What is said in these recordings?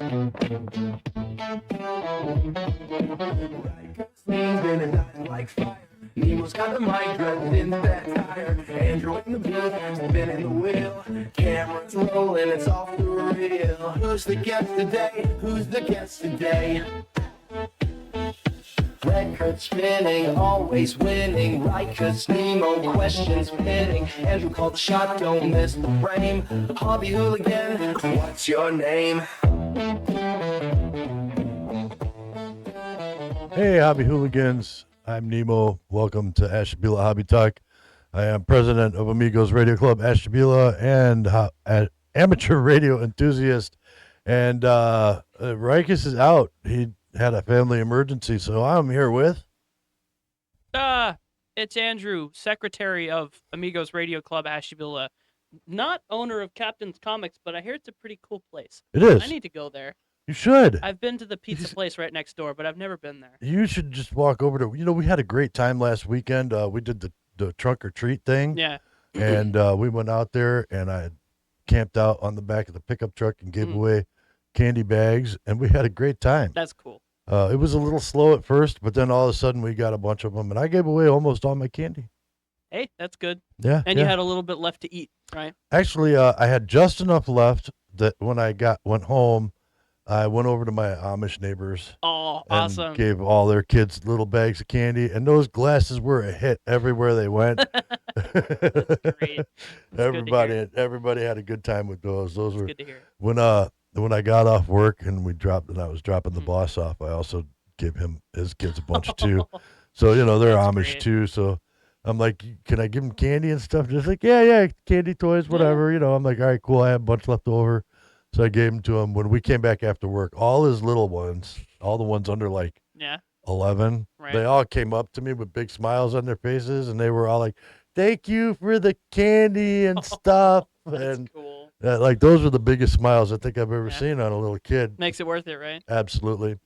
Been and dying like fire. Nemo's got the mic dragged into that tire. Android in the beat, spinning the wheel. Cameras rolling, it's off the reel. Who's the guest today? Who's the guest today? Record spinning, always winning. Right, 'cause Nemo questions spinning. Andrew called the shot, don't miss the frame. Hobby hooligan, what's your name? Hey, Hobby Hooligans. I'm Nemo. Welcome to Ashtabula Hobby Talk. I am president of Amigos Radio Club, Ashtabula, and amateur radio enthusiast. And Rikus is out. He had a family emergency, so I'm here with... It's Andrew, secretary of Amigos Radio Club, Ashtabula. Not owner of Captain's Comics, but I hear it's a pretty cool place. It is. I need to go there. You should. I've been to the pizza place right next door, but I've never been there. You should just walk over to... we had a great time last weekend. We did the trunk or treat thing. Yeah. And we went out there, and I camped out on the back of the pickup truck and gave away candy bags, and we had a great time. That's cool. It was a little slow at first, but then all of a sudden we got a bunch of them, and I gave away almost all my candy. Hey, that's good. Yeah. And you had a little bit left to eat, right? Actually, I had just enough left that when I went home, I went over to my Amish neighbors. Oh, and awesome. Gave all their kids little bags of candy, and those glasses were a hit everywhere they went. That's great. That's everybody had a good time with those. Those were good to hear. When I got off work and I was dropping the boss off, I also gave his kids a bunch too. So they're That's Amish great. too. So I'm like, can I give them candy and stuff? Just like, yeah, candy, toys, whatever. I'm like, all right, cool. I have a bunch left over. So I gave them to him. When we came back after work, all his little ones, all the ones under like 11, Right. they all came up to me with big smiles on their faces, and they were all like, thank you for the candy and stuff. That's and cool. like those were the biggest smiles I think I've ever seen on a little kid. Makes it worth it, right? Absolutely.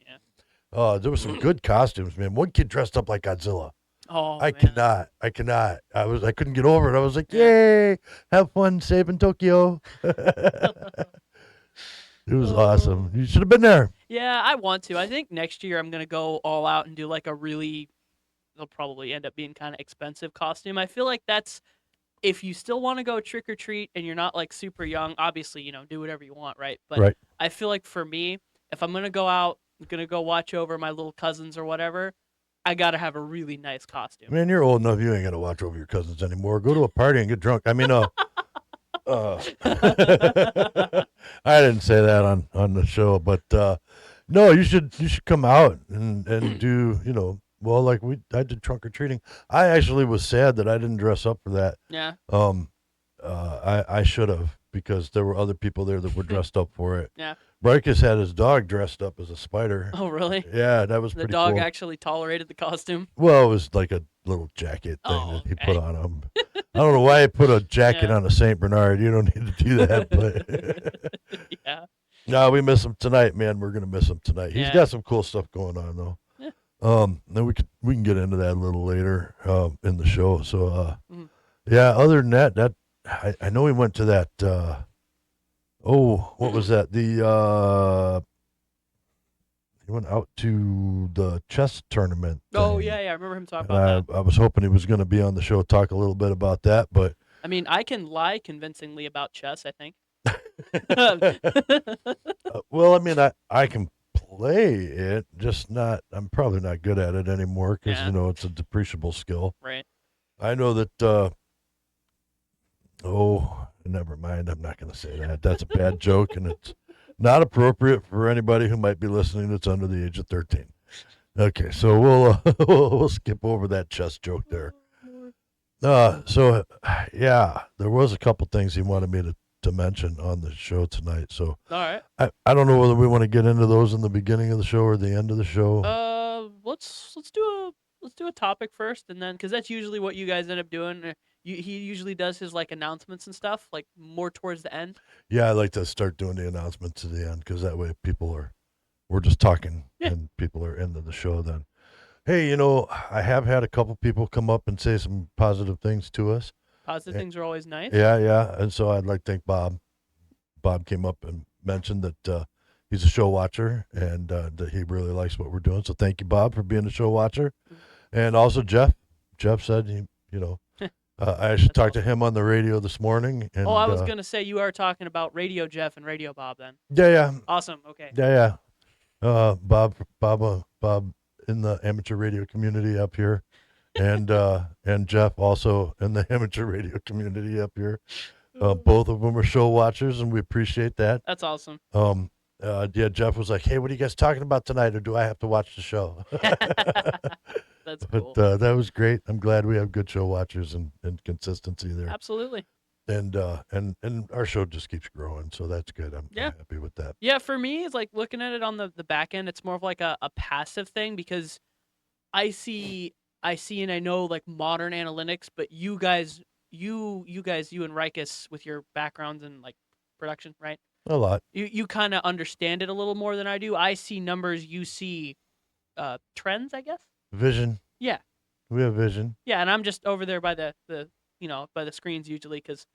Yeah. There were some good costumes, man. One kid dressed up like Godzilla. Oh, I man. cannot. I couldn't get over it. I was like, yay, have fun saving Tokyo. It was awesome. You should have been there. Yeah, I want to. I think next year I'm going to go all out and do like a really, it'll probably end up being kind of expensive costume. I feel like that's, if you still want to go trick or treat and you're not like super young, obviously, do whatever you want, right? But Right. I feel like for me, if I'm going to go out, I'm going to go watch over my little cousins or whatever, I got to have a really nice costume. Man, you're old enough. You ain't got to watch over your cousins anymore. Go to a party and get drunk. I mean, I didn't say that on the show, but no, you should come out and do, well, like I did trunk or treating. I actually was sad that I didn't dress up for that. Yeah. I should have, because there were other people there that were dressed up for it. Yeah. Brycus had his dog dressed up as a spider. Oh, really? Yeah, that was The pretty dog cool. actually tolerated the costume? Well, it was like a little jacket thing Oh, that he okay. put on him. I don't know why he put a jacket on a St. Bernard. You don't need to do that, but Yeah. no, we miss him tonight, man. We're gonna miss him tonight. He's Yeah. got some cool stuff going on though. Yeah. Then we can get into that a little later in the show. So Mhm. yeah, other than that I know he went to that what was that? He went out to the chess tournament. Oh, thing. yeah, I remember him talking And about that. I was hoping he was going to be on the show, talk a little bit about that, but I mean, I can lie convincingly about chess, I think. well, I mean, I can play it, just not. I'm probably not good at it anymore because Yeah. it's a depreciable skill. Right. I know that. Never mind. I'm not going to say that. That's a bad joke, and it's not appropriate for anybody who might be listening that's under the age of 13. Okay, so we'll skip over that chess joke there. So yeah, there was a couple things he wanted me to mention on the show tonight. So All right. I don't know whether we want to get into those in the beginning of the show or the end of the show. Let's do a topic first, and then because that's usually what you guys end up doing. He usually does his like announcements and stuff like more towards the end. Yeah, I like to start doing the announcements at the end because that way we're just talking and people are into the show then. Hey, I have had a couple people come up and say some positive things to us. Positive things are always nice. Yeah. And so I'd like to thank Bob. Bob came up and mentioned that he's a show watcher, and that he really likes what we're doing. So thank you, Bob, for being a show watcher, and also Jeff. Jeff said I actually talked to him on the radio this morning. And, I was gonna say you are talking about Radio Jeff and Radio Bob then. Yeah. Awesome. Okay. Yeah. Bob in the amateur radio community up here, and Jeff also in the amateur radio community up here. Both of them are show watchers, and we appreciate that. That's awesome. Jeff was like, "Hey, what are you guys talking about tonight, or do I have to watch the show?" That's cool. But that was great. I'm glad we have good show watchers and consistency there. Absolutely. And our show just keeps growing, so that's good. I'm happy with that. Yeah, for me, it's like looking at it on the back end, it's more of like a passive thing because I see and I know like modern analytics, but you guys, you and Rikus with your backgrounds in like production, right? A lot. You kind of understand it a little more than I do. I see numbers, you see trends, I guess. Vision. Yeah. We have vision. Yeah, and I'm just over there by the by the screens usually because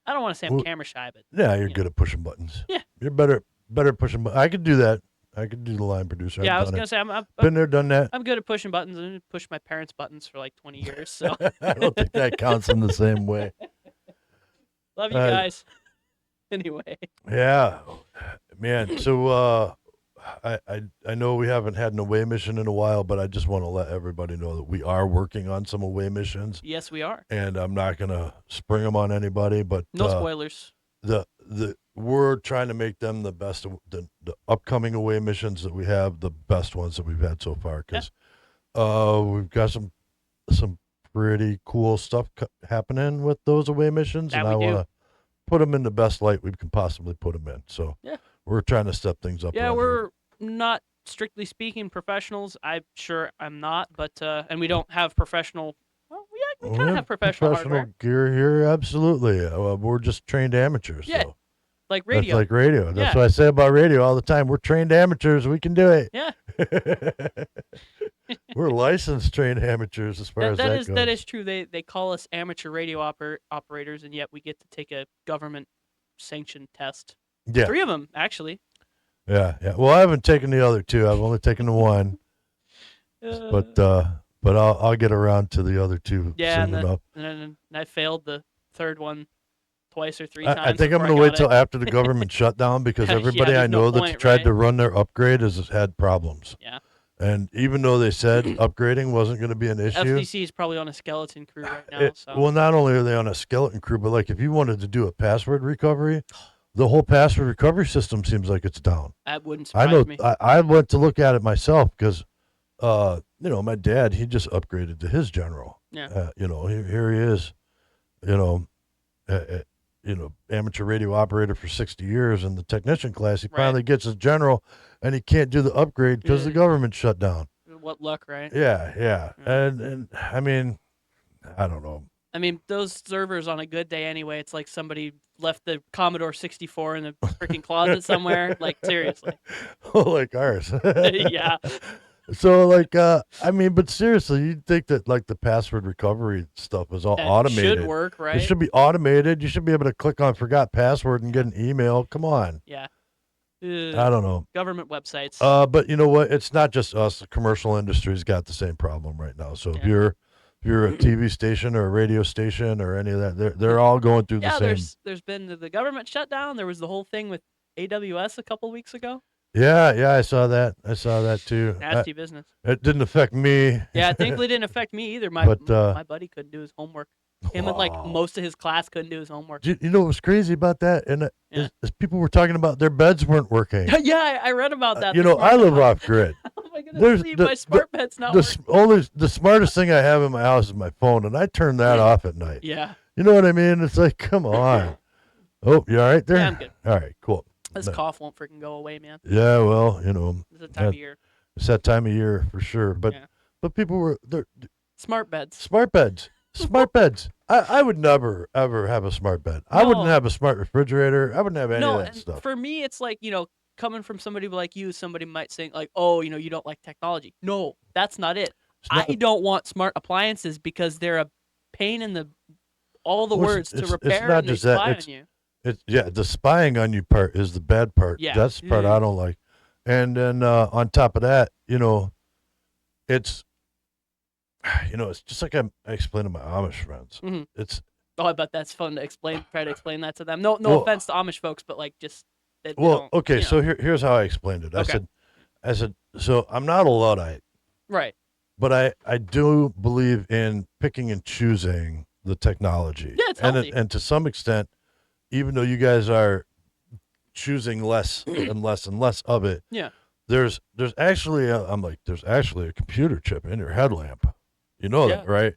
I don't want to say I'm camera shy, but yeah, you're good at pushing buttons. Yeah, you're better at pushing buttons. I could do that. I could do the line producer. Yeah, I was gonna say I'm been there, done that. I'm good at pushing buttons and pushed my parents' buttons for like 20 years. So I don't think that counts in the same way. Love you guys. Anyway. Yeah, man. So I know we haven't had an away mission in a while, but I just want to let everybody know that we are working on some away missions. Yes, we are. And I'm not gonna spring them on anybody, but no spoilers. We're trying to make them the best. The upcoming away missions that we have, the best ones that we've had so far, because we've got some pretty cool stuff happening with those away missions, and I want to put them in the best light we can possibly put them in. So we're trying to step things up. Yeah, we're not strictly speaking professionals. I'm sure I'm not, but and we don't have professional. Well, we kind of have professional hardware. Gear here, absolutely. We're just trained amateurs. Yeah, so. Like radio. That's like radio. That's what I say about radio all the time. We're trained amateurs. We can do it. Yeah. We're licensed trained amateurs as far as that goes. That is true. They call us amateur radio operators, and yet we get to take a government sanctioned test. Yeah. 3 of them, actually. Yeah. Well, I haven't taken the other 2. I've only taken the 1. But I'll get around to the other 2 soon enough. And I failed the 3rd one twice or 3 times. I think I'm going to wait till after the government shutdown because everybody I know that's tried to run their upgrade has had problems. Yeah. And even though they said upgrading wasn't going to be an issue. FTC is probably on a skeleton crew right now. Well, not only are they on a skeleton crew, but like if you wanted to do a password recovery, the whole password recovery system seems like it's down. That wouldn't surprise me. I went to look at it myself because, my dad, he just upgraded to his general. Yeah. Here he is, amateur radio operator for 60 years in the technician class. He finally gets his general, and he can't do the upgrade because the government shut down. What luck, right? Yeah. And I mean, I don't know. I mean, those servers on a good day anyway, it's like somebody left the Commodore 64 in a freaking closet somewhere. Like, seriously. Oh, like ours. Yeah. So, but seriously, you'd think that, the password recovery stuff was all automated. It should work, right? It should be automated. You should be able to click on forgot password and get an email. Come on. Yeah. I don't know. Government websites. But you know what? It's not just us. The commercial industry's got the same problem right now. So if you're a TV station or a radio station or any of that, they're all going through the same. There's been the government shutdown. There was the whole thing with AWS a couple weeks ago. Yeah, I saw that. I saw that too. Nasty business. It didn't affect me. Yeah, thankfully it didn't affect me either. My buddy couldn't do his homework. Him and most of his class couldn't do his homework. You know what was crazy about that? And is people were talking about their beds weren't working. Yeah, I read about that. I live off grid. Oh my goodness, my smart bed's not working. The smartest thing I have in my house is my phone, and I turn that off at night. Yeah. You know what I mean? It's like, come on. Oh, you all right there? Yeah, I'm good. All right, cool. This cough won't freaking go away, man. Yeah, well, It's that time of year. It's that time of year for sure. But people they're smart beds. Smart beds. Smart beds. I would never ever have a smart bed. No. I wouldn't have a smart refrigerator. I wouldn't have any of that stuff. For me, it's like, coming from somebody like you, somebody might think like, oh, you don't like technology. No, that's not it. I don't want smart appliances because they're a pain in all the words to repair and they spy on you. The spying on you part is the bad part. Yeah. That's the part I don't like. And then on top of that, it's it's just like I explained to my Amish friends. Mhm. It's Oh, I bet that's fun to explain. Try to explain that to them. No Well- offense to Amish folks, but like just they well, don't. okay. you So know. here's how I explained it. Okay. I said, so I'm not a Luddite, Right. but I do believe in picking and choosing the technology. Yeah, it's healthy. And to some extent, even though you guys are choosing less and less and less of it, Yeah. there's actually there's actually a computer chip in your headlamp. You know that, Yeah. right?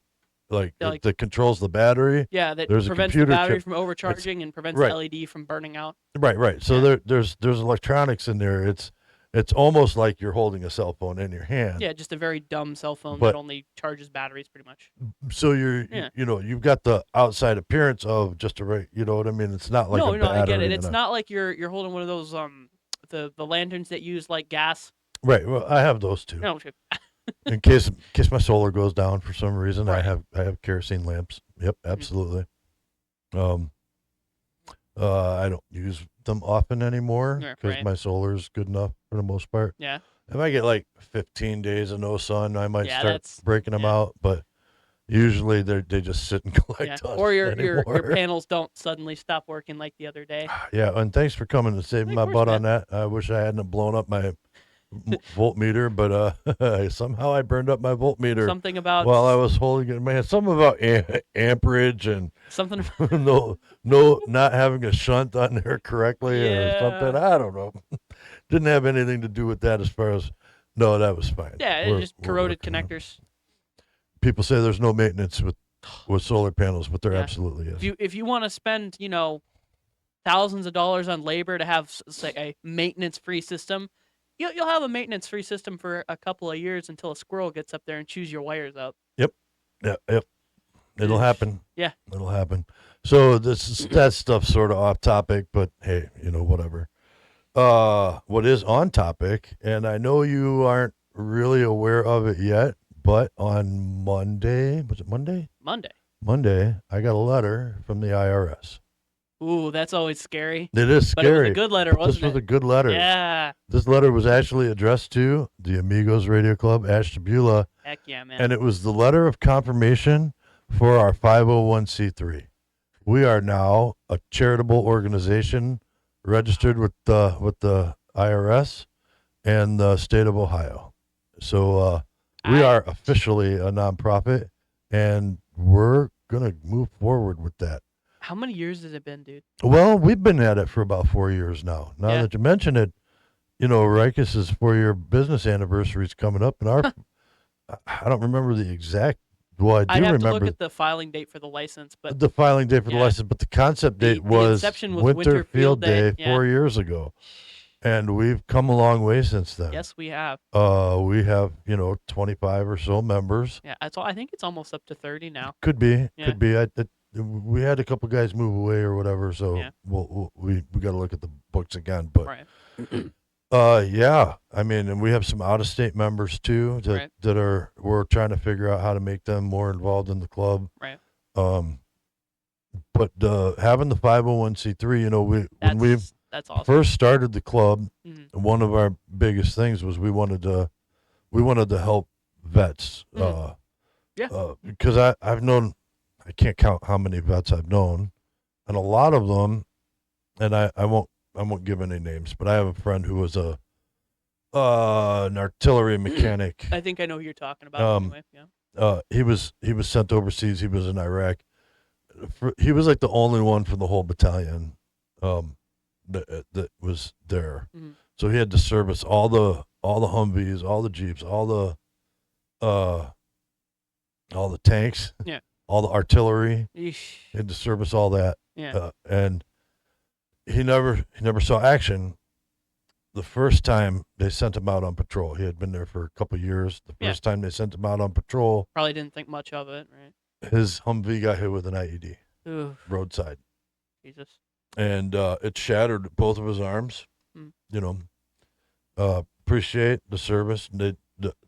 Like, Yeah, like- that controls the battery. Yeah, that There's a prevents the computer battery chip. from overcharging and prevents right. the LED from burning out. Right. So Yeah. there's electronics in there. It's almost like you're holding a cell phone in your hand. Yeah, just a very dumb cell phone But- that only charges batteries pretty much. So Yeah. you've got the outside appearance of just you know what I mean? It's not like no, a no, I get battery it. and It's a- not like you're holding one of those the lanterns that use like gas. Right. Well, I have those too. No, okay. In case my solar goes down for some reason, Right. I have kerosene lamps. Yep, absolutely. I don't use them often anymore Yeah, because right. my solar's good enough for the most part. Yeah. If I get like 15 days of no sun, I might Yeah, start that's- breaking them yeah. out, but usually they just sit and collect Yeah. dust Or your anymore. panels don't suddenly stop working like the other day. Yeah, and thanks for coming and saving Of my course, butt man. on that. I wish I hadn't blown up my voltmeter, but somehow I burned up my voltmeter Something about while I was holding it. Man, something about amperage and something not having a shunt on there correctly or something. I don't know. Didn't have anything to do with that as far as. No, that was fine. Yeah, it just We're corroded working on it. connectors. People say there's no maintenance with solar panels, but there Yeah. absolutely is. If you want to spend, thousands of dollars on labor to have say a maintenance-free system, you'll have a maintenance-free system for a couple of years until a squirrel gets up there and chews your wires up. Yep. It'll happen. Yeah. It'll happen. So that stuff's sort of off topic, but hey, whatever. What is on topic, and I know you aren't really aware of it yet, but on Monday, was it Monday? Monday, I got a letter from the IRS. Ooh, that's always scary. It is But it was scary. a good letter, But wasn't this was it? a good letter. Yeah. This letter was actually addressed to the Amigos Radio Club, Ashtabula, Heck yeah, man. and it was the letter of confirmation for our 501c3. We are now a charitable organization registered with the IRS and the state of Ohio. So we are officially a nonprofit, and we're going to move forward with that. How many years has it been, dude? Well, we've been at it for about 4 years now. Now Yeah. that you mention it, Rikis's 4-year business anniversary is coming up, and I don't remember the exact. Well, I do I'd have remember to look at the filing date for the license, but the filing date for the Yeah. license, but the concept The- date the was, inception was Winter Winter Field Field Day Day, 4 years ago, and we've come a long way since then. yes, we have. We have 25 or so members. Yeah, I think it's almost up to 30 now. Could be, Yeah. could be. We had a couple guys move away or whatever, so Yeah. we got to look at the books again. But Right. yeah, I mean, and we have some out of state members too Right. we're trying to figure out how to make them more involved in the club. Right. But having the 501c3, when That's awesome. first started the club, Mhm. one of our biggest things was we wanted to help vets. Yeah. Because I can't count how many vets I've known, and a lot of them, and I won't give any names, but I have a friend who was an artillery mechanic. I think I know who you're talking about. Anyway, yeah. He was sent overseas. He was in Iraq. He was like the only one from the whole battalion that was there. Mhm. So he had to service all the Humvees, all the Jeeps, all the tanks, Yeah. all the artillery. Eesh. He had to service all that, Yeah. and he never saw action. The first time they sent him out on patrol, he had been there for a couple of years. The Yeah. first time they sent him out on patrol, Probably didn't think much of it, right? his Humvee got hit with an IED Ooh, roadside, Jesus. and it shattered both of his arms. Mm. Appreciate the service. The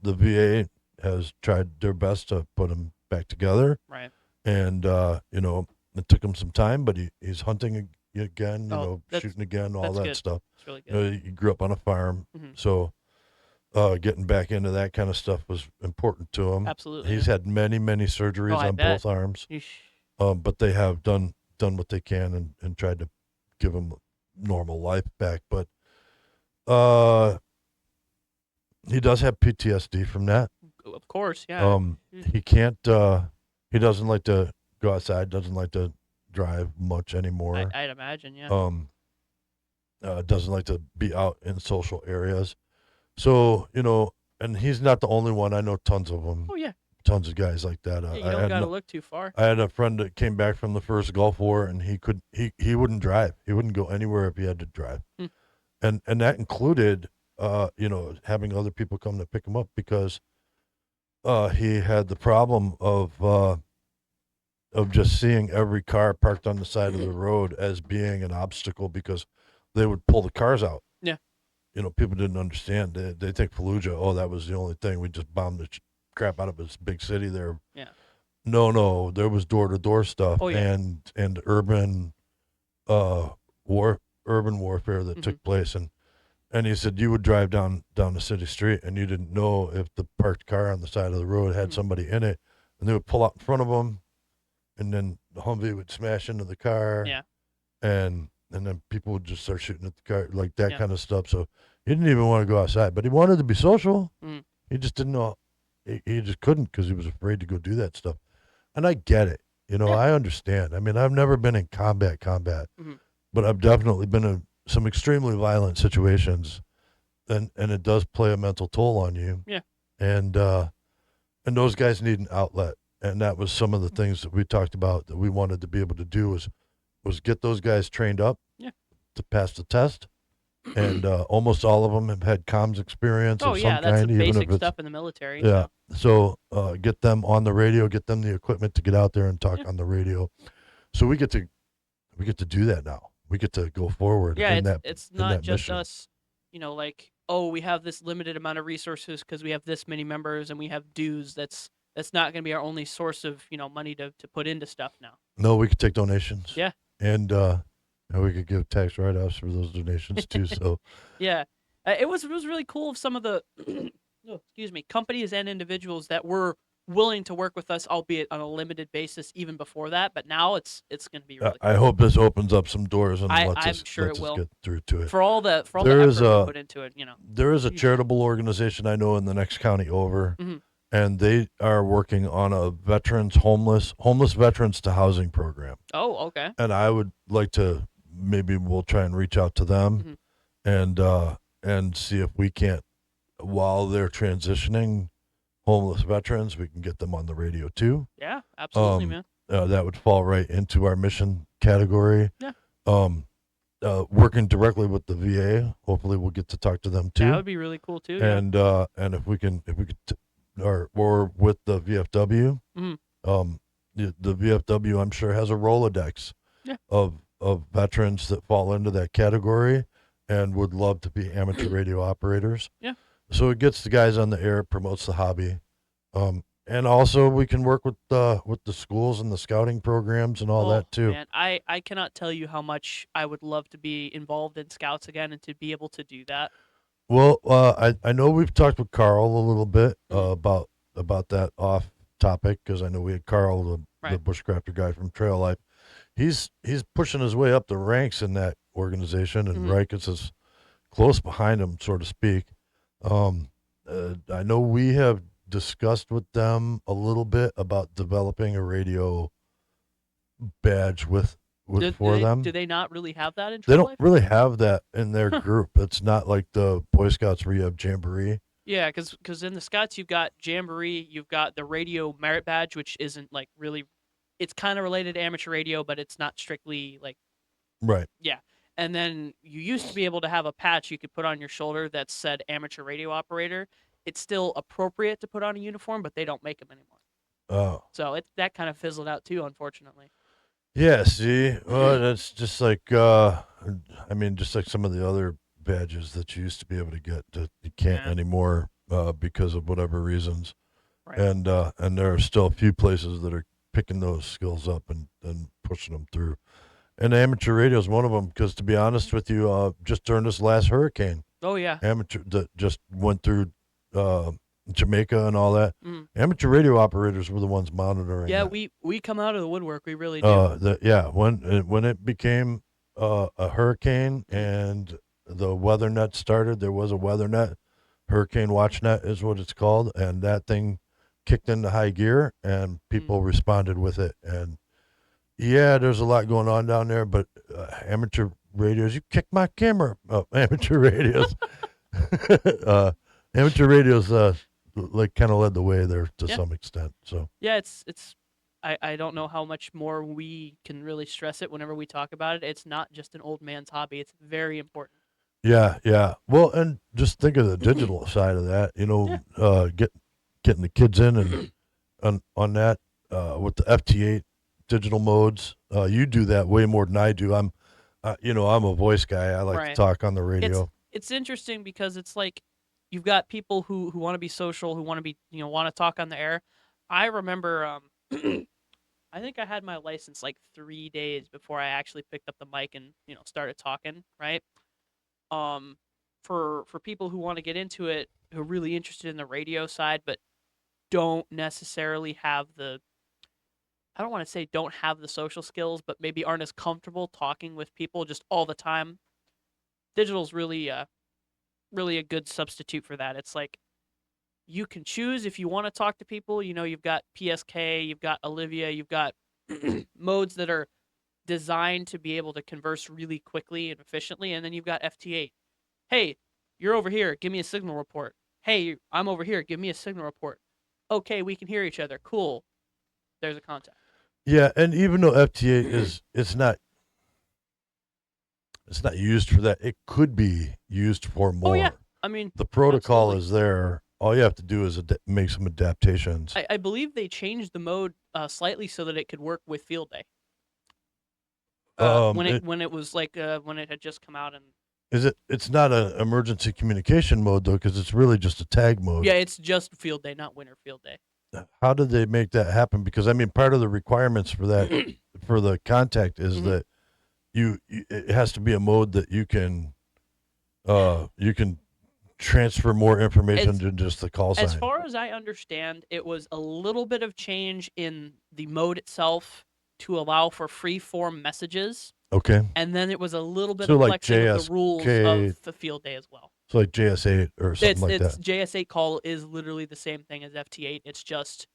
VA has tried their best to put him back together, Right. and it took him some time, but he's hunting again, shooting again, all that's that good. stuff. It's really You know, good. he grew up on a farm, Mhm. so getting back into that kind of stuff was important to him. Absolutely. He's had many, many surgeries I on bet. both arms, Yeesh. but they have done what they can and tried to give him normal life back. But he does have PTSD from that. Of course, yeah. He can't. He doesn't like to go outside. Doesn't like to drive much anymore. I'd imagine, yeah. Doesn't like to be out in social areas. So, and he's not the only one. I know tons of them. Oh yeah. Tons of guys like that. Yeah, you don't gotta look too far. I had a friend that came back from the first Gulf War, and he wouldn't drive. He wouldn't go anywhere if he had to drive, and that included, having other people come to pick him up because he had the problem of just seeing every car parked on the side of the road as being an obstacle because they would pull the cars out. Yeah. People didn't understand. They think Fallujah, that was the only thing. We just bombed the crap out of this big city there. Yeah. No, there was door-to-door stuff and urban warfare that took place. And he said you would drive down the city street and you didn't know if the parked car on the side of the road had somebody in it, and they would pull out in front of them, and then the Humvee would smash into the car. Yeah. And then people would just start shooting at the car, like that kind of stuff. So he didn't even want to go outside, but he wanted to be social. He just didn't know. He just couldn't because he was afraid to go do that stuff. And I get it. I understand. I mean, I've never been in combat, but I've definitely been in some extremely violent situations, and it does play a mental toll on you. Yeah. And those guys need an outlet. And that was some of the things that we talked about that we wanted to be able to do was get those guys trained up to pass the test. And almost all of them have had comms experience of some that's kind, the even basic if it's stuff in the military. Yeah. So get them on the radio, get them the equipment to get out there and talk on the radio. So we get to do that now. We get to go forward. Yeah, in it's not just mission. us, we have this limited amount of resources because we have this many members and we have dues. That's not going to be our only source of, money to put into stuff now. No, we could take donations. Yeah. And we could give tax write-offs for those donations too. So yeah, it was really cool of some of the companies and individuals that were willing to work with us, albeit on a limited basis, even before that. But now it's going to be really cool. I hope this opens up some doors and I'm lets sure us it will get through to it. For all the effort we put into it. There is a charitable organization I know in the next county over. And they are working on a homeless veterans to housing program. Oh, okay. And I would like to, maybe we'll try and reach out to them and see if we can't, while they're transitioning homeless veterans, we can get them on the radio too. Yeah, absolutely, man. That would fall right into our mission category. Yeah. Working directly with the VA, hopefully we'll get to talk to them too. That would be really cool too. And if we could or with the VFW. The VFW, I'm sure, has a Rolodex of veterans that fall into that category and would love to be amateur radio operators. Yeah. So it gets the guys on the air, promotes the hobby. And also we can work with the schools and the scouting programs and all that too. Man, I cannot tell you how much I would love to be involved in scouts again and to be able to do that. Well, I know we've talked with Carl a little bit about that off topic because I know we had Carl, the bushcrafter guy from Trail Life. He's pushing his way up the ranks in that organization, and Rikus is close behind him, so to speak. I know we have discussed with them a little bit about developing a radio badge for them. Do they not really have that in They Trail don't Life? really have that in their group. It's not like the Boy Scouts where you have Jamboree. Yeah, because in the Scouts you've got Jamboree, you've got the radio merit badge, which isn't like really, it's kind of related to amateur radio, but it's not strictly like. Right. Yeah, and then you used to be able to have a patch you could put on your shoulder that said amateur radio operator. It's still appropriate to put on a uniform, but they don't make them anymore. Oh. So that kind of fizzled out too, unfortunately. Yeah, see, well, that's just like, just like some of the other badges that you used to be able to get that you can't anymore because of whatever reasons. Right. And there are still a few places that are picking those skills up and pushing them through. And amateur radio is one of them because, to be honest with you, just during this last hurricane, Oh yeah. amateur that just went through Jamaica and all that. Mm. Amateur radio operators were the ones monitoring. Yeah, that. we come out of the woodwork. We really do. When it became a hurricane and the weather net started, there was a weather net, hurricane watch net is what it's called, and that thing kicked into high gear and people responded with it. And yeah, there's a lot going on down there, but amateur radios, you kicked my camera up. Amateur radios, amateur radios, like kind of led the way there to some extent. So yeah, it's. I don't know how much more we can really stress it whenever we talk about it. It's not just an old man's hobby. It's very important. yeah. Well, and just think of the digital side of that. You know, getting the kids in and on that with the FT8 digital modes. You do that way more than I do. I'm a voice guy. I like to talk on the radio. It's interesting because it's like you've got people who want to be social, who want to be want to talk on the air. I remember I think I had my license like 3 days before I actually picked up the mic and started talking. Right. For people who want to get into it, who are really interested in the radio side, but don't necessarily have I don't want to say don't have the social skills, but maybe aren't as comfortable talking with people just all the time. Digital's really a good substitute for that. It's like you can choose if you want to talk to people. You've got PSK, you've got Olivia, you've got modes that are designed to be able to converse really quickly and efficiently, and then you've got FT8. Hey, you're over here, give me a signal report. Hey, I'm over here, give me a signal report. Okay, we can hear each other. Cool. There's a contact. Yeah, and even though FT8 is it's not used for that, it could be used for more. Oh yeah, I mean the protocol absolutely. is there. All you have to do is make some adaptations. I believe they changed the mode slightly so that it could work with Field Day. When it was like when it had just come out and. It's not an emergency communication mode though, because it's really just a tag mode. Yeah, it's just Field Day, not Winter Field Day. How did they make that happen? Because I mean, part of the requirements for that for the contact is that it has to be a mode that you can transfer more information than just the call sign. As far as I understand, it was a little bit of change in the mode itself to allow for free form messages. Okay. And then it was a little bit of flexing of the rules of the Field Day as well. So like JS8 or something like that. JS8Call is literally the same thing as FT8. It's just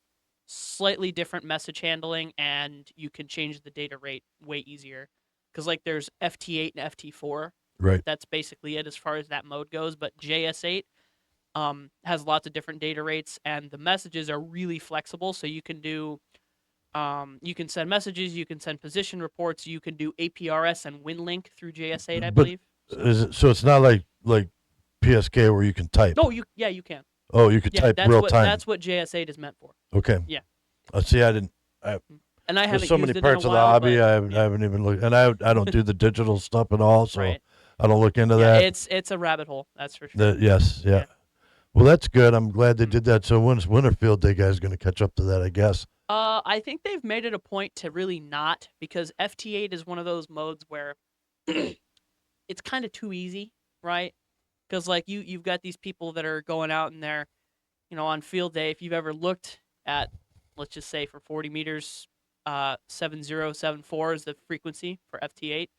slightly different message handling, and you can change the data rate way easier. Because like there's FT8 and FT4. Right. That's basically it as far as that mode goes. But JS8 has lots of different data rates, and the messages are really flexible. So you can do, you can send messages, you can send position reports, you can do APRS and WinLink through JS8, I believe. So it's not like PSK where you can type. Oh, you can. Oh, you could type real time. That's what JS8 is meant for. Okay. Yeah. See, I didn't. And I haven't there's so used many it parts in a of the while, hobby but, I haven't even looked, and I don't do the digital stuff at all, so right. I don't look into that. It's a rabbit hole, that's for sure. Yes. Well, that's good. I'm glad they did that. So when's Winterfield Day guys going to catch up to that? I guess. I think they've made it a point to really not, because FT8 is one of those modes where it's kind of too easy, right? Because like you've got these people that are going out and they're, on Field Day. If you've ever looked at, let's just say for 40 meters, 7074 is the frequency for FT8.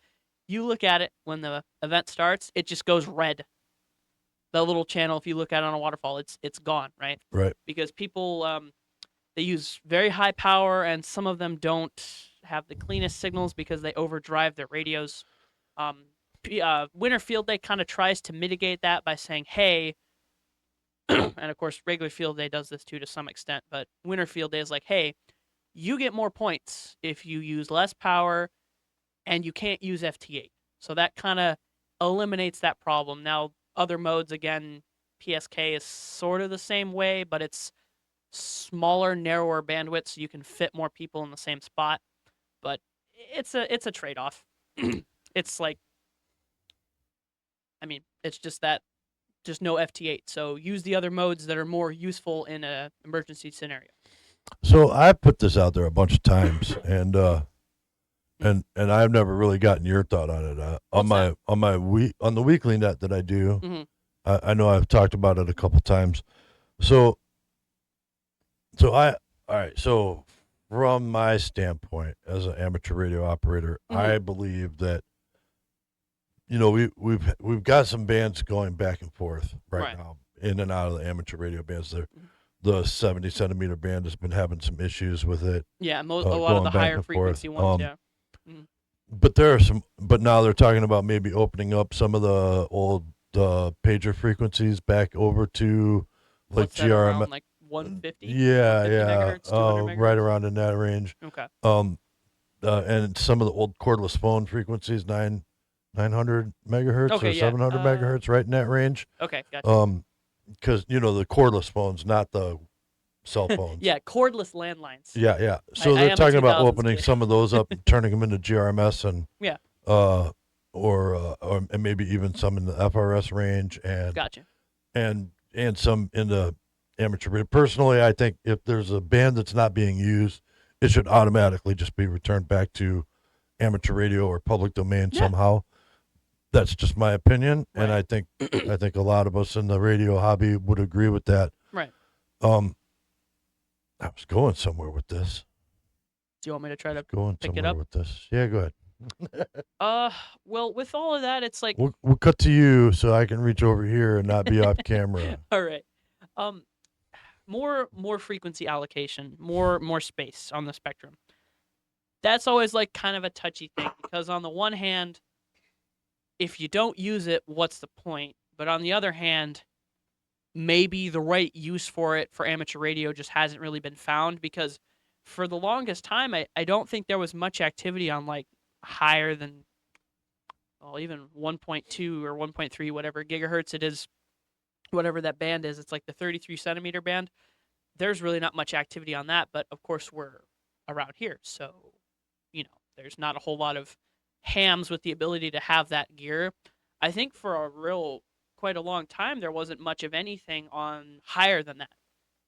You look at it when the event starts, it just goes red. The little channel, if you look at it on a waterfall, it's gone, right? Right. Because people they use very high power, and some of them don't have the cleanest signals because they overdrive their radios. Winter Field Day kind of tries to mitigate that by saying, hey, and of course regular Field Day does this too to some extent, but Winter Field Day is like, hey, you get more points if you use less power, and you can't use FT8. So that kind of eliminates that problem. Now, other modes, again, PSK is sort of the same way, but it's smaller, narrower bandwidth, so you can fit more people in the same spot. But it's a trade-off. It's like, I mean, it's just no FT8. So use the other modes that are more useful in an emergency scenario. So I put this out there a bunch of times, and and I've never really gotten your thought on it. On the weekly net that I do, Mm-hmm. I know I've talked about it a couple times. So all right. So from my standpoint as an amateur radio operator, I believe that we've got some bands going back and forth right now, in and out of the amateur radio bands. The 70 centimeter band has been having some issues with it. Yeah, a lot of the higher frequency ones. Yeah. Mm-hmm. But now they're talking about maybe opening up some of the old pager frequencies back over to like What's that, GRM. around, like 150? Yeah, 150 megahertz, 200 megahertz? right around in that range. Okay. And some of the old cordless phone frequencies, 900 megahertz or 700 megahertz, right in that range. Okay, gotcha. Because the cordless phones, not the cell phones. Yeah, cordless landlines. Yeah. So they're talking about opening some of those up and turning them into GRMS and and maybe even some in the FRS range and gotcha. and some in the amateur radio. Personally, I think if there's a band that's not being used, it should automatically just be returned back to amateur radio or public domain somehow. That's just my opinion, and I think a lot of us in the radio hobby would agree with that. Right. I was going somewhere with this. Do you want me to try to pick it up with this? Yeah, go ahead. Well, with all of that, it's like we'll cut to you so I can reach over here and not be off camera. All right. More frequency allocation, more space on the spectrum. That's always like kind of a touchy thing because on the one hand, if you don't use it, what's the point? But on the other hand, maybe the right use for it for amateur radio just hasn't really been found because for the longest time, I don't think there was much activity on like higher than, even 1.2 or 1.3, whatever gigahertz it is, whatever that band is. It's like the 33 centimeter band. There's really not much activity on that, but of course we're around here. So, there's not a whole lot of hams with the ability to have that gear. I think for quite a long time, there wasn't much of anything on higher than that.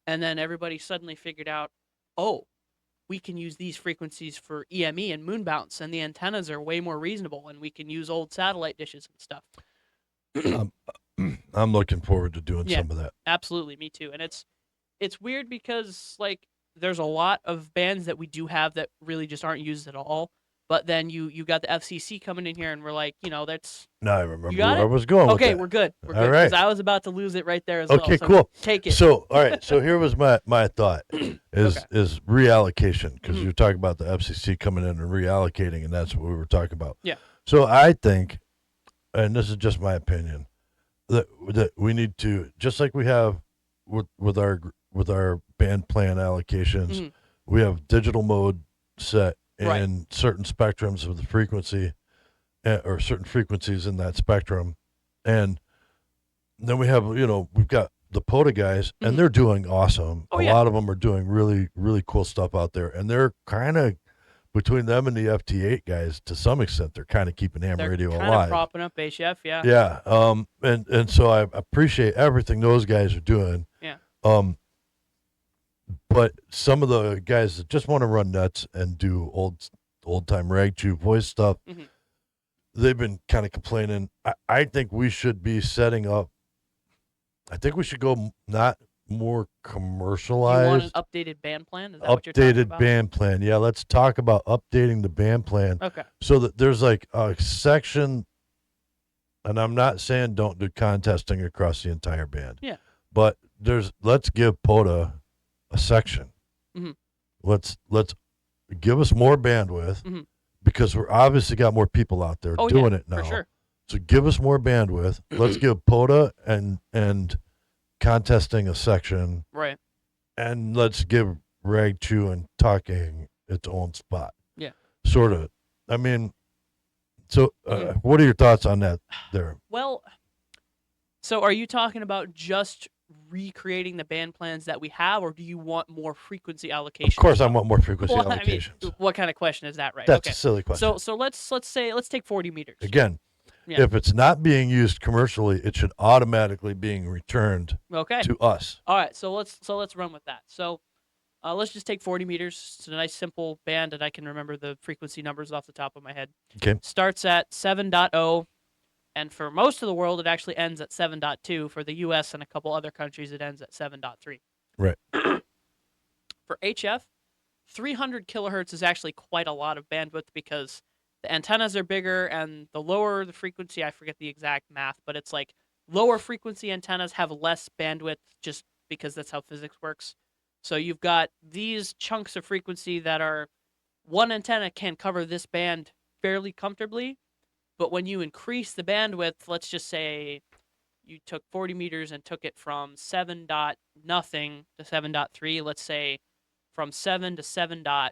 And then everybody suddenly figured out, we can use these frequencies for EME and moon bounce, and the antennas are way more reasonable, and we can use old satellite dishes and stuff. I'm looking forward to doing some of that. Absolutely, me too. And it's weird because like there's a lot of bands that we do have that really just aren't used at all. But then you got the FCC coming in here, and we're like, that's. No, I remember where I was going. Okay, with that. we're good. We're all good. right. Because I was about to lose it right there as well. Okay, So cool. Take it. So, all right. So here was my thought is reallocation because you're talking about the FCC coming in and reallocating, and that's what we were talking about. Yeah. So I think, and this is just my opinion, that we need to, just like we have with our band plan allocations, we have digital mode set in certain spectrums of the frequency, or certain frequencies in that spectrum, and then we have we've got the POTA guys, and they're doing awesome. A lot of them are doing really really cool stuff out there, and they're kind of between them and the FT8 guys to some extent. They're kind of keeping ham radio alive. They're kind of propping up HF, yeah. Yeah. And so I appreciate everything those guys are doing. Yeah. But some of the guys that just want to run nuts and do old time rag chew voice stuff, they've been kind of complaining. I think we should be setting up. I think we should go not more commercialized. You want an updated band plan? Is that what you're talking about? Updated band plan. Yeah, let's talk about updating the band plan. Okay. So that there's like a section, and I'm not saying don't do contesting across the entire band. Yeah. But let's give POTA a section. Let's give us more bandwidth because we're obviously got more people out there doing it now. For sure. So give us more bandwidth. Let's give POTA and contesting a section. Right. And let's give rag chew and talking its own spot. Yeah. Sort of. I mean, so what are your thoughts on that there? Well, so are you talking about just recreating the band plans that we have, or do you want more frequency allocation? Of course, I want more frequency allocations. I mean, what kind of question is that, right? That's a silly question. So let's take 40 meters. Again, if it's not being used commercially, it should automatically being returned to us. All right, so let's run with that. So Let's just take 40 meters. It's a nice simple band, and I can remember the frequency numbers off the top of my head. Okay. Starts at 7.0, and for most of the world, it actually ends at 7.2. For the U.S. and a couple other countries, it ends at 7.3. Right. For HF, 300 kilohertz is actually quite a lot of bandwidth because the antennas are bigger, and the lower the frequency, I forget the exact math, but it's like lower frequency antennas have less bandwidth just because that's how physics works. So you've got these chunks of frequency that are, one antenna can cover this band fairly comfortably, but when you increase the bandwidth, let's just say you took 40 meters and took it from 7 dot nothing to 7.3, let's say from 7 to 7.5,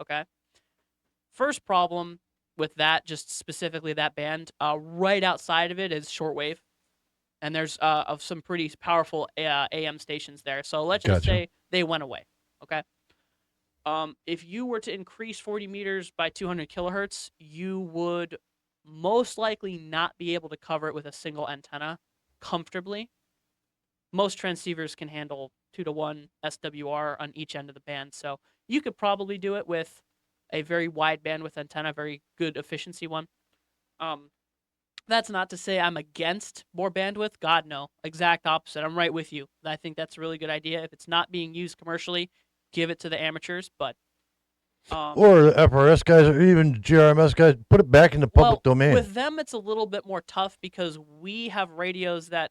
okay? First problem with that, just specifically that band, right outside of it is shortwave. And there's of some pretty powerful AM stations there. So let's just say they went away, okay? If you were to increase 40 meters by 200 kilohertz, you would most likely not be able to cover it with a single antenna comfortably. Most transceivers can handle 2-to-1 SWR on each end of the band. So you could probably do it with a very wide bandwidth antenna, very good efficiency one. That's not to say I'm against more bandwidth. God, no. Exact opposite. I'm right with you. I think that's a really good idea. If it's not being used commercially, give it to the amateurs. But or the FRS guys or even GRMS guys, put it back in the public domain. With them, it's a little bit more tough because we have radios that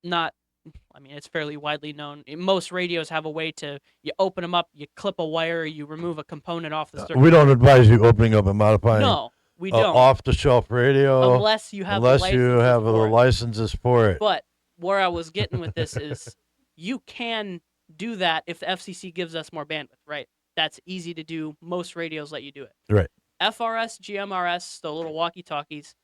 it's fairly widely known. Most radios have a way to, you open them up, you clip a wire, you remove a component off the circuit. We don't advise you opening up and modifying. No. We don't. Off-the-shelf radio. Unless you have the licenses for it. But where I was getting with this is you can do that if the FCC gives us more bandwidth, right? That's easy to do. Most radios let you do it. Right. FRS, GMRS, the little walkie-talkies,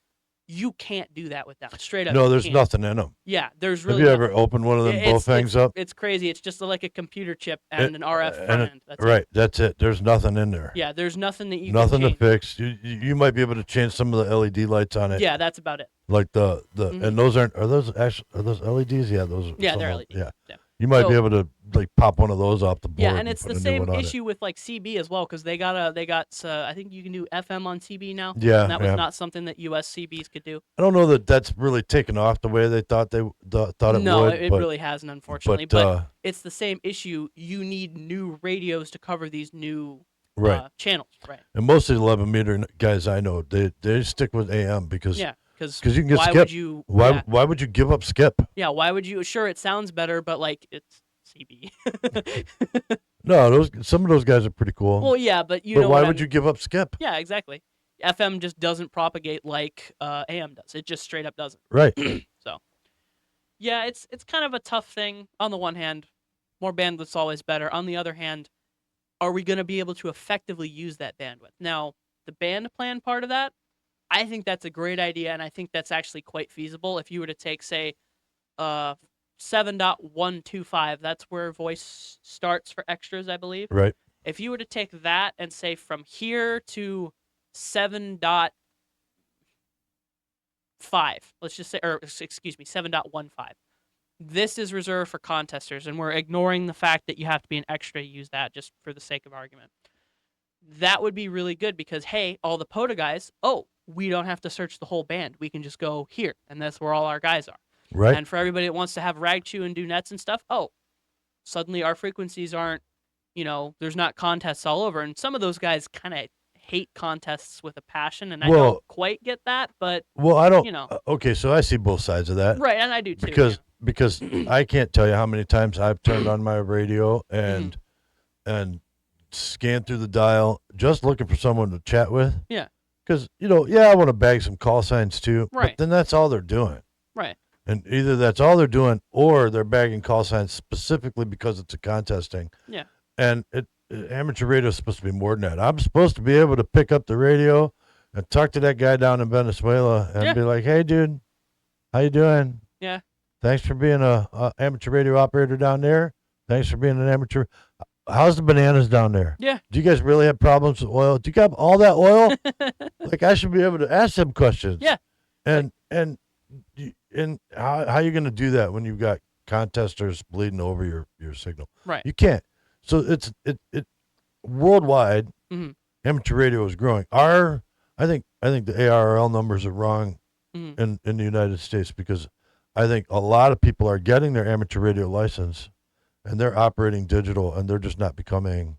you can't do that with them. Straight up. No, there's nothing in them. Yeah, there's really Have you nothing. ever opened one of them both things up? It's crazy. It's just like a computer chip and an RF front end. That's right, it. that's it. There's nothing in there. Yeah, there's nothing that you nothing can to fix. You might be able to change some of the LED lights on it. Yeah, that's about it. Like and those are those LEDs? Yeah, those. Yeah, they're LEDs. Yeah. You might be able to like pop one of those off the board. Yeah, and it's the same issue with like CB as well because they got I think you can do FM on CB now. Yeah, and that was not something that US CBs could do. I don't know that that's really taken off the way they thought thought it would. No, it really hasn't, unfortunately. But it's the same issue. You need new radios to cover these new channels, right? And most of the 11 meter guys I know, they stick with AM because because you can get skip. Why would you give up skip? Yeah, why would you? Sure, it sounds better, but like it's CB. No, some of those guys are pretty cool. Well, yeah, but why would you give up skip? Yeah, exactly. FM just doesn't propagate like AM does. It just straight up doesn't. Right. So, yeah, it's kind of a tough thing. On the one hand, more bandwidth's always better. On the other hand, are we going to be able to effectively use that bandwidth? Now, the band plan part of that, I think that's a great idea, and I think that's actually quite feasible. If you were to take, say, 7.125, that's where voice starts for extras, I believe. Right. If you were to take that and say from here to 7.5, let's just say, or excuse me, 7.15. This is reserved for contesters, and we're ignoring the fact that you have to be an extra to use that just for the sake of argument. That would be really good because, hey, all the POTA guys, we don't have to search the whole band. We can just go here, and that's where all our guys are. Right. And for everybody that wants to have rag chew and do nets and stuff, suddenly our frequencies aren't, there's not contests all over. And some of those guys kind of hate contests with a passion, and I don't quite get that, but I don't. Okay, so I see both sides of that. Right, and I do too. Because I can't tell you how many times I've turned on my radio and scanned through the dial just looking for someone to chat with. Yeah. Because I want to bag some call signs too. Right. But then that's all they're doing. Right. And either that's all they're doing, or they're bagging call signs specifically because it's a contesting. Yeah. And amateur radio is supposed to be more than that. I'm supposed to be able to pick up the radio and talk to that guy down in Venezuela and be like, "Hey, dude, how you doing? Yeah. Thanks for being a amateur radio operator down there. Thanks for being an amateur. How's the bananas down there? Yeah. Do you guys really have problems with oil? Do you have all that oil? Like, I should be able to ask them questions. Yeah. And how are you going to do that when you've got contesters bleeding over your signal. Right. You can't. So it worldwide. Mm-hmm. Amateur radio is growing. I think the ARRL numbers are wrong Mm-hmm. in the United States, because I think a lot of people are getting their amateur radio license and they're operating digital and they're just not becoming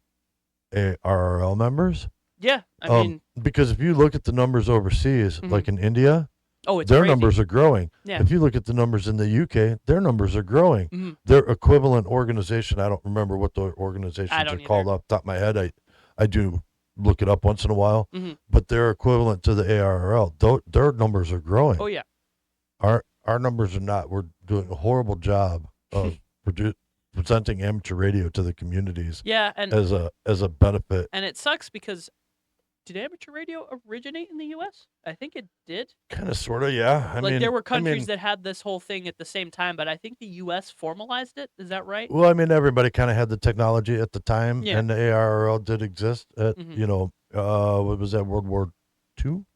ARRL members. Yeah, I mean, Because if you look at the numbers overseas, Mhm. like in India, oh, it's their crazy. numbers are growing. Yeah. If you look at the numbers in the UK, their numbers are growing. Mhm. Their equivalent organization, I don't remember what the organizations don't are called either. off the top of my head. I do look it up once in a while, Mhm. but they're equivalent to the ARRL. Their numbers are growing. Oh yeah. Our numbers are not. We're doing a horrible job of presenting amateur radio to the communities Yeah, and as a benefit. it sucks because did amateur radio originate in the U.S.? I think it did. Kind of, sort of, yeah. I mean, there were countries that had this whole thing at the same time, but I think the U.S. formalized it. Is that right? Well, I mean, everybody kind of had the technology at the time, Yeah. and the ARRL did exist. At Mhm. what was that? World War II?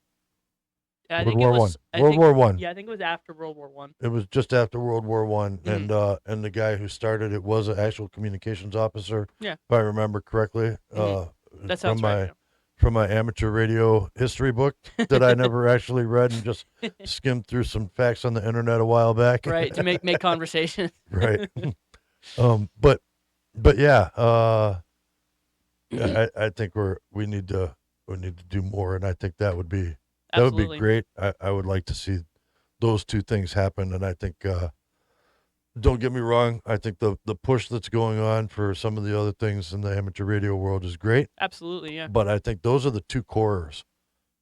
I World think War it was. One. World War One. Yeah, I think it was after World War One. It was just after World War One, Mhm. and the guy who started it was an actual communications officer. Yeah. If I remember correctly. That sounds from my right. from my amateur radio history book that I never actually read and just skimmed through some facts on the internet a while back. Right, to make conversation. Right. But yeah, I think we need to do more, and I think that would be Absolutely. great. I would like to see those two things happen, and I think don't get me wrong, I think the push that's going on for some of the other things in the amateur radio world is great, Absolutely, yeah. but I think those are the two cores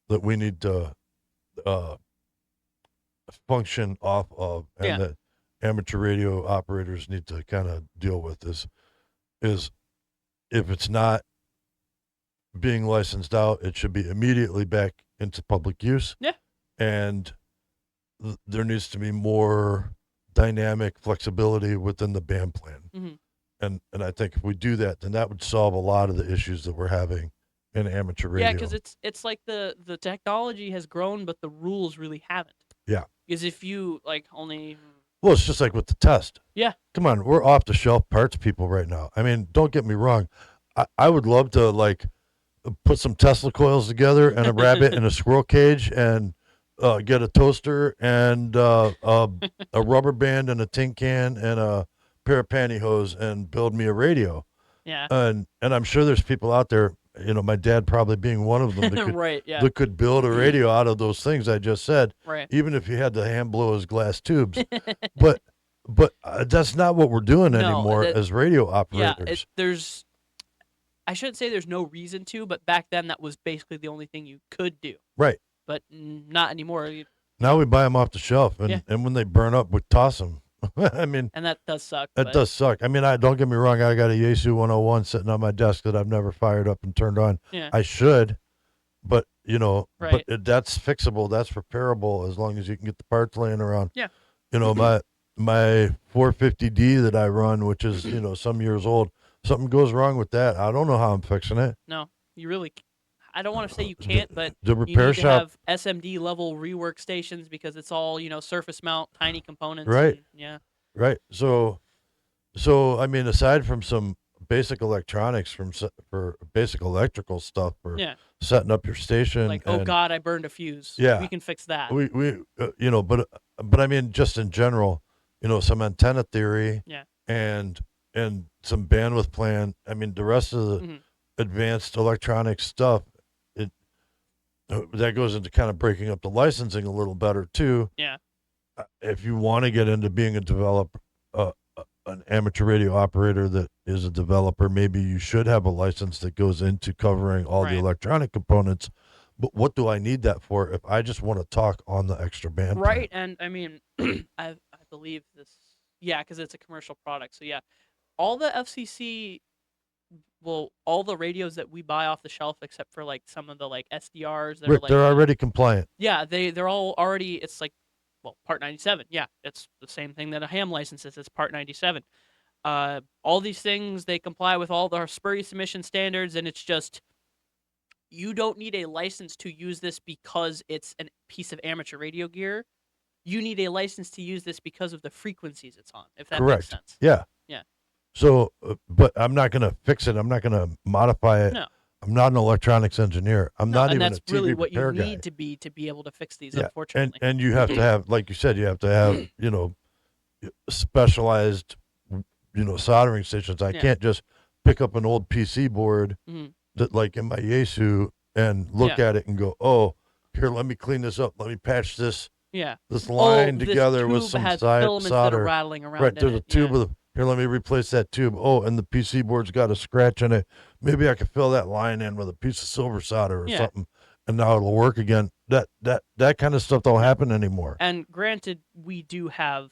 that we need to function off of, and Yeah. that amateur radio operators need to kind of deal with is if it's not being licensed out, it should be immediately back into public use. Yeah. And there needs to be more dynamic flexibility within the band plan. Mhm. And I think if we do that, then that would solve a lot of the issues that we're having in amateur radio. Yeah, because it's like the technology has grown, but the rules really haven't. Yeah. Because if you only. Well, it's just like with the test. Yeah. Come on, we're off the shelf parts people right now. I mean, don't get me wrong. I would love to put some Tesla coils together and a rabbit in a squirrel cage and get a toaster and a rubber band and a tin can and a pair of pantyhose and build me a radio. Yeah. And I'm sure there's people out there, my dad probably being one of them that could, Right. Yeah. that could build a radio out of those things I just said, Right. even if you had to hand blow his glass tubes. but that's not what we're doing anymore as radio operators. I shouldn't say there's no reason to, but back then that was basically the only thing you could do. Right. But not anymore. Now we buy them off the shelf, and, Yeah. and when they burn up, we toss them. I mean, And that does suck. that does suck. I mean, don't get me wrong. I got a Yaesu 101 sitting on my desk that I've never fired up and turned on. Yeah. I should, but Right. that's fixable. That's repairable as long as you can get the parts laying around. Yeah. My 450D that I run, which is some years old, something goes wrong with that. I don't know how I'm fixing it. No, you really. I don't want to say you can't, but The you repair need to shop, have SMD level rework stations because it's all surface mount, tiny components. Right. And, yeah. right? So I mean, aside from some basic electronics for basic electrical stuff for Yeah. setting up your station, Like, oh and God, I burned a fuse. Yeah. We can fix that. we but I mean, just in general, some antenna theory, Yeah. and some bandwidth plan. I mean, the rest of the Mhm. advanced electronic stuff, that goes into kind of breaking up the licensing a little better too. Yeah. If you want to get into being an amateur radio operator that is a developer, maybe you should have a license that goes into covering all the Right. electronic components. But what do I need that for if I just want to talk on the extra band? Right, and I mean, I believe this. Yeah, because it's a commercial product. So yeah, all the FCC, well, all the radios that we buy off the shelf, except for some of the SDRs that are They're already compliant. yeah, they're all already. It's Part 97. Yeah, it's the same thing that a ham license is. It's Part 97. All these things, they comply with all the spurious emission standards, and it's just you don't need a license to use this because it's a piece of amateur radio gear. you need a license to use this because of the frequencies it's on, if that Correct. makes sense. Yeah. Yeah. So, but I'm not going to fix it. I'm not going to modify it. No. I'm not an electronics engineer. I'm No, not and even that's a TV really what you repair guy. need to be able to fix these, Yeah. unfortunately. And you have to have, like you said, you have to have, specialized, soldering stations. I Yeah. can't just pick up an old PC board Mhm. that, like in my Yaesu, and look at it and go, oh, here, let me clean this up. Let me patch this Yeah. line this together with tube some has filaments that are solder. rattling around Right, in there's a it. tube Yeah. with here, let me replace that tube. Oh, and the PC board's got a scratch in it. Maybe I could fill that line in with a piece of silver solder or Yeah. something, and now it'll work again. That kind of stuff don't happen anymore. And granted, we do have,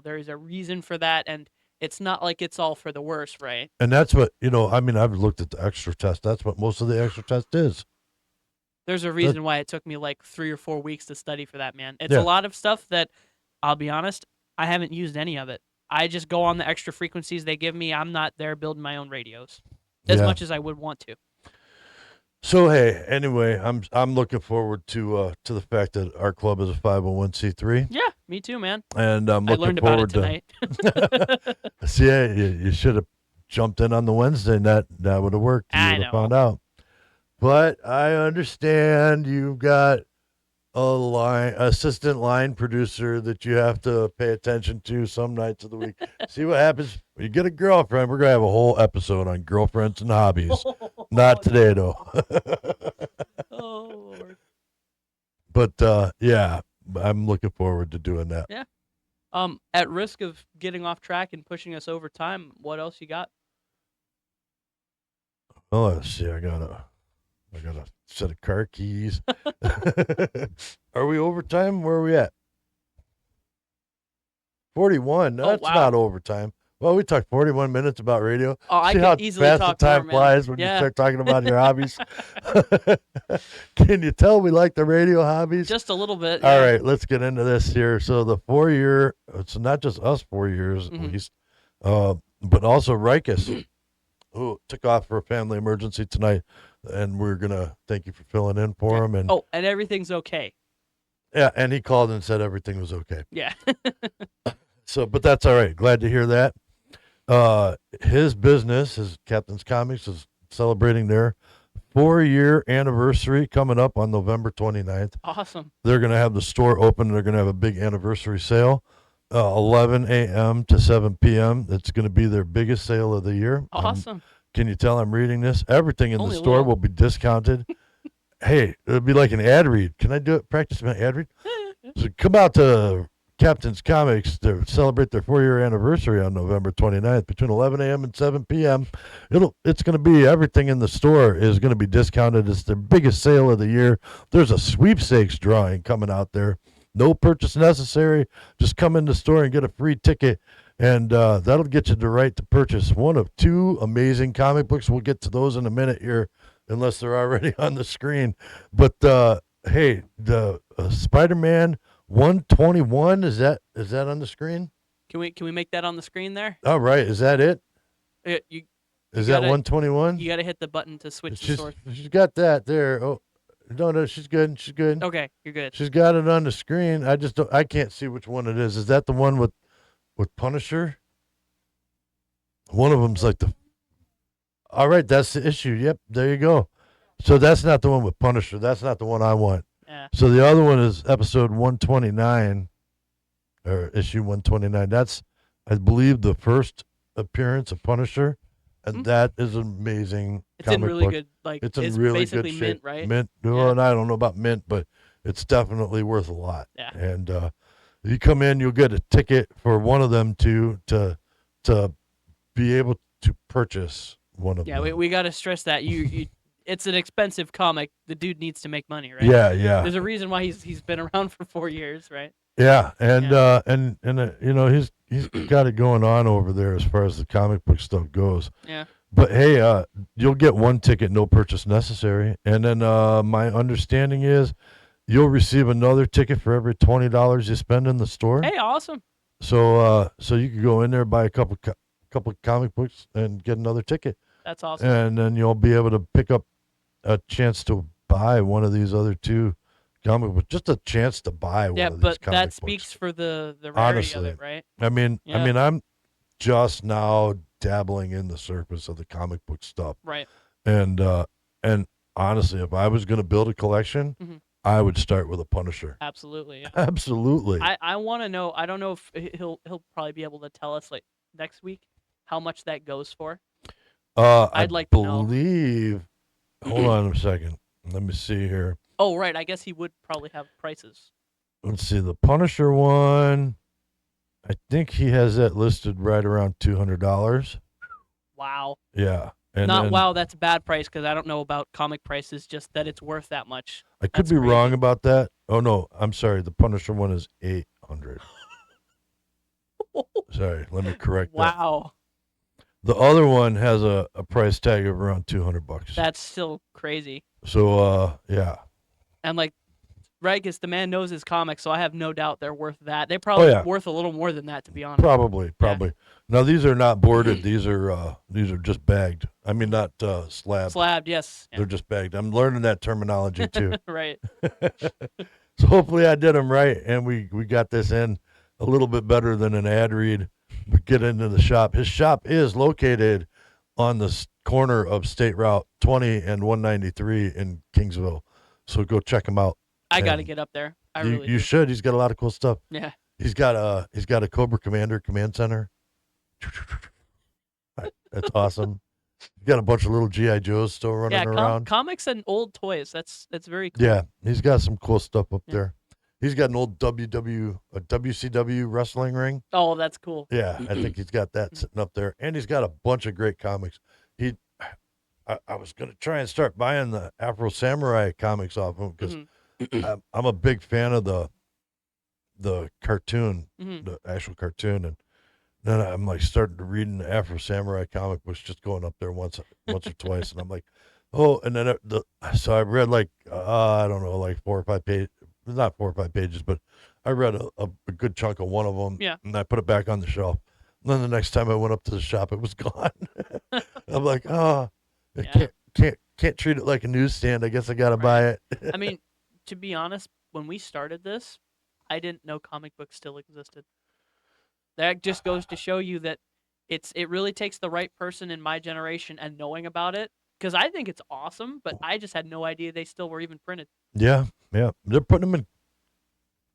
there is a reason for that, and it's not like it's all for the worse, right? And that's what, I've looked at the extra test. That's what most of the extra test is. There's a reason why it took me like 3 or 4 weeks to study for that, man. It's Yeah. a lot of stuff that, I'll be honest, I haven't used any of it. I just go on the extra frequencies they give me. I'm not there building my own radios as Yeah. much as I would want to. So hey, anyway, I'm looking forward to the fact that our club is a 501c3, Yeah, me too, man. and I'm I looking learned about forward it tonight. See, you should have jumped in on the Wednesday, and that would have worked. You I would know. have found out. But I understand you've got a assistant line producer that you have to pay attention to some nights of the week. See what happens when you get a girlfriend. We're gonna have a whole episode on girlfriends and hobbies. Not today though. Oh, Lord. But yeah, I'm looking forward to doing that. Yeah. At risk of getting off track and pushing us over time, what else you got? Oh, let's see. I got a set of car keys. Are we overtime? Where are we at? 41. Oh, That's wow. not overtime. Well, we talked 41 minutes about radio. Oh, I See could how easily fast talk the time more, man. flies when you Yeah. start talking about your hobbies. Can you tell we like the radio hobbies? Just a little bit. All yeah. right, let's get into this here. So the 4-year, it's not just us 4 years at Mhm. least, but also Rikus, who took off for a family emergency tonight, and we're gonna thank you for filling in for him. And Oh, and everything's okay. yeah, and he called and said everything was okay. Yeah. So, but that's all right. Glad to hear that. His business, his Captain's Comics, is celebrating their 4-year anniversary coming up on November 29th. Awesome. They're going to have the store open. They're going to have a big anniversary sale, 11 a.m. to 7 p.m. It's going to be their biggest sale of the year. Awesome. Can you tell I'm reading this? Everything in Only the a store little. will be discounted. Hey, it'll be like an ad read. Can I do it? Practice my ad read? So come out to Captain's Comics to celebrate their 4-year anniversary on November 29th between 11 a.m. and 7 p.m. It's going to be everything in the store is going to be discounted. It's their biggest sale of the year. There's a sweepstakes drawing coming out there. No purchase necessary. Just come in the store and get a free ticket, and that'll get you the right to purchase one of 2 amazing comic books. We'll get to those in a minute here, unless they're already on the screen. But hey, the Spider-Man 121 is that on the screen? Can we make that on the screen there? All right, is that it? You Is that gotta- 121? you got to hit the button to switch the source. She's got that there. Oh, no, she's good. She's good. Okay, you're good. She's got it on the screen. I can't see which one it is. Is that the one with Punisher? One of them's like the. All right, that's the issue. Yep, there you go. So that's not the one with Punisher. That's not the one I want. Yeah. So the other one is episode 129, or issue 129. That's, I believe, the first appearance of Punisher, and that is an amazing It's in comic really book. good, like It's in really basically good mint, shape. right? Mint. Well, Yeah. and I don't know about mint, but it's definitely worth a lot. Yeah. And you come in, you'll get a ticket for one of them to be able to purchase one of Yeah, them. we got to stress that you it's an expensive comic. The dude needs to make money, right? Yeah. There's a reason why he's been around for 4 years, right? Yeah, and Yeah. he's got it going on over there as far as the comic book stuff goes. Yeah. But hey, you'll get one ticket, no purchase necessary, and then my understanding is you'll receive another ticket for every $20 you spend in the store. Hey, awesome. So you could go in there, buy a couple comic books, and get another ticket, That's awesome. and then you'll be able to pick up a chance to buy one of these other 2 comic book, just a chance to buy one Yeah, of these but comic that books. speaks for the rarity of Honestly. it, right? I mean, Yeah. I'm just now dabbling in the surface of the comic book stuff, Right. and honestly, if I was going to build a collection, Mhm. I would start with a Punisher. Absolutely. Yeah. Absolutely. I want to know. I don't know if he'll probably be able to tell us like next week how much that goes for. I I'd like to know. believe. Hold on a second. Let me see here. Oh, right. I guess he would probably have prices. Let's see the Punisher one. I think he has that listed right around $200. Wow. Yeah, and Not then wow. That's a bad price because I don't know about comic prices. Just that it's worth that much. I could That's be crazy. wrong about that. Oh no, I'm sorry. The Punisher one is $800. Sorry, let me correct that. Wow. The other one has a price tag of around $200. That's still crazy. So yeah. And like, right? Because the man knows his comics, so I have no doubt they're worth that. They're probably yeah. worth a little more than that, to be honest. Probably. Now these are not boarded. These are just bagged. I mean, not slabbed. Slabbed, yes. Yeah. They're just bagged. I'm learning that terminology too. Right. So hopefully I did them right, and we got this in a little bit better than an ad read. We get into the shop. His shop is located on the corner of State Route 20 and 193 in Kingsville. So go check him out. I got to And get up there. I you, really you do. should. He's got a lot of cool stuff. Yeah. He's got a Cobra Commander command center. That's awesome. He's got a bunch of little GI Joes still running Yeah, around. comics and old toys. That's very cool. Yeah, he's got some cool stuff up Yeah. there. He's got an old WCW wrestling ring. Oh, that's cool. Yeah, I think he's got that sitting up there, and he's got a bunch of great comics. I was gonna try and start buying the Afro Samurai comics off him because I'm a big fan of the cartoon, the actual cartoon, and then I'm like starting to reading the Afro Samurai comic books, just going up there once or twice, and I'm like, oh, and then so I read like I don't know, like 4 or 5 pages, not 4 or 5 pages, but I read a good chunk of one of them, Yeah. and I put it back on the shelf. And then the next time I went up to the shop, it was gone. I'm like, oh, I can't treat it like a newsstand. I guess I gotta buy it. I mean, to be honest, when we started this, I didn't know comic books still existed. That just goes to show you that it really takes the right person in my generation and knowing about it, because I think it's awesome, but I just had no idea they still were even printed. Yeah, they're putting them in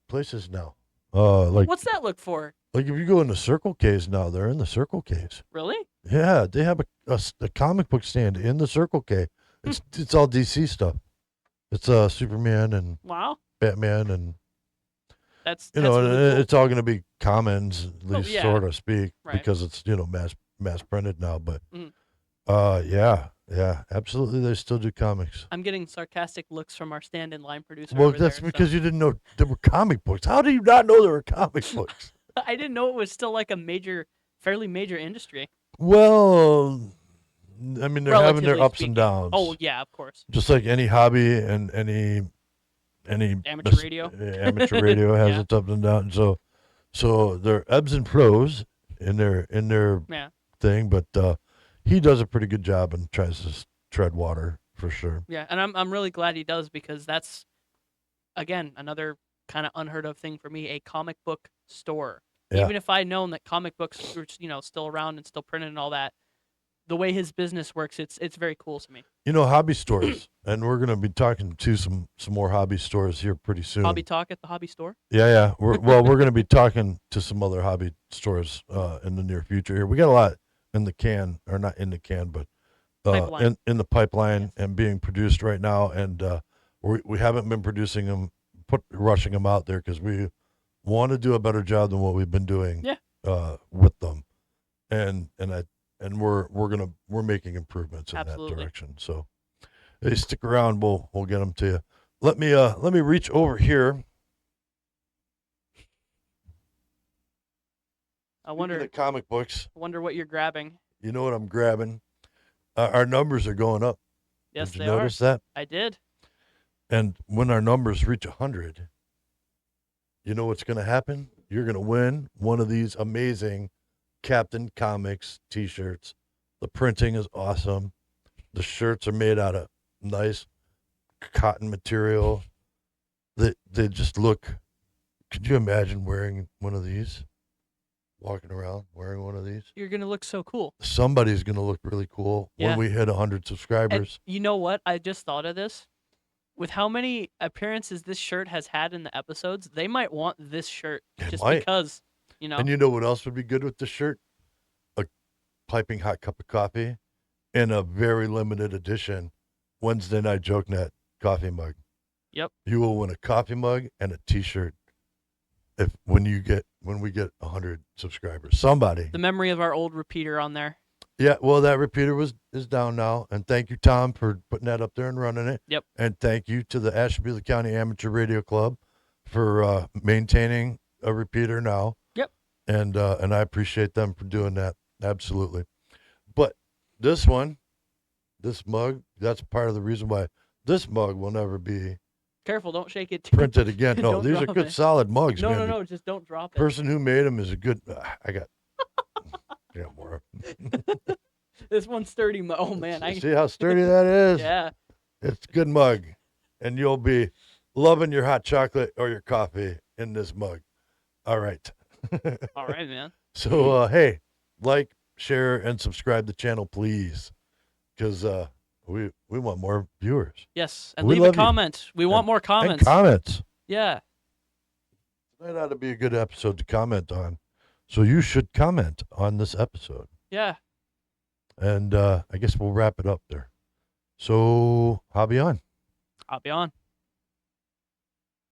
places now. Like What's that look for? Like if you go in the Circle K's now, they're in the Circle K's. Really? Yeah, they have a comic book stand in the Circle K. It's all DC stuff. It's Superman and Wow. Batman and That's you know, really and cool. it's all going to be commons, at least yeah. sort of speak, Right. because it's mass printed now. But Mhm. yeah, absolutely, they still do comics. I'm getting sarcastic looks from our stand-in line producer. Well, over that's there, because you didn't know there were comic books. How do you not know there were comic books? I didn't know it was still like a fairly major industry. Well, I mean, they're having their Relatively ups speaking. and downs. Oh yeah, of course. Just like any hobby and any Amateur radio. Amateur radio has Yeah. its ups and downs. So there are ebbs and flows in their Yeah. thing, but he does a pretty good job and tries to tread water for sure. Yeah, and I'm really glad he does, because that's again another kind of unheard of thing for me, a comic book store. Yeah. Even if I'd known that comic books were, still around and still printed and all that, the way his business works, it's very cool to me. You know, hobby stores, and we're going to be talking to some more hobby stores here pretty soon. Hobby talk at the hobby store. Yeah. We're going to be talking to some other hobby stores in the near future here. We got a lot in the can, or not in the can, but Pipeline. in the pipeline, Yes. and being produced right now. And we haven't been producing them, rushing them out there because we want to do a better job than what we've been doing. Yeah. With them, and we're making improvements in Absolutely. that direction. So, hey, stick around. We'll get them to you. Let me reach over here. I Speaking of wonder comic books. what you're grabbing. You know what I'm grabbing? Our numbers are going up. Yes, Did you they are. notice that? I did. And when our numbers reach 100, you know what's going to happen? You're going to win one of these amazing Captain Comics t-shirts. The printing is awesome. The shirts are made out of nice cotton material. they just look. Could you imagine wearing one of these? Walking around wearing one of these? You're gonna look so cool. Somebody's gonna look really cool Yeah. when we hit 100 And subscribers. you know what? I just thought of this. With how many appearances this shirt has had in the episodes, they might want this shirt It just might. because, you know. And you know what else would be good with the shirt? A piping hot cup of coffee in a very limited edition Wednesday Night Joke Net coffee mug. Yep. You will win a coffee mug and a T-shirt when we get 100 subscribers. Somebody. The memory of our old repeater on there. Yeah, well, that repeater is down now, and thank you, Tom, for putting that up there and running it. Yep. And thank you to the Ashtabula County Amateur Radio Club for maintaining a repeater now. Yep. And I appreciate them for doing that. Absolutely. But this mug, that's part of the reason why this mug will never be Careful, don't shake it. printed again. No, Don't these are drop good, it. solid mugs, No, man. no, just don't drop it. Person who made them is a good. I got more. This one's sturdy. Oh man, See how sturdy that is? yeah. It's a good mug, and you'll be loving your hot chocolate or your coffee in this mug. All right. All right, man. So, hey, like, share, and subscribe to the channel, please, because we want more viewers. Yes, and We leave a love you. comment. We want more comments. And comments. Yeah. That ought to be a good episode to comment on. So you should comment on this episode. Yeah. And I guess we'll wrap it up there. So, hobby on. I'll be on.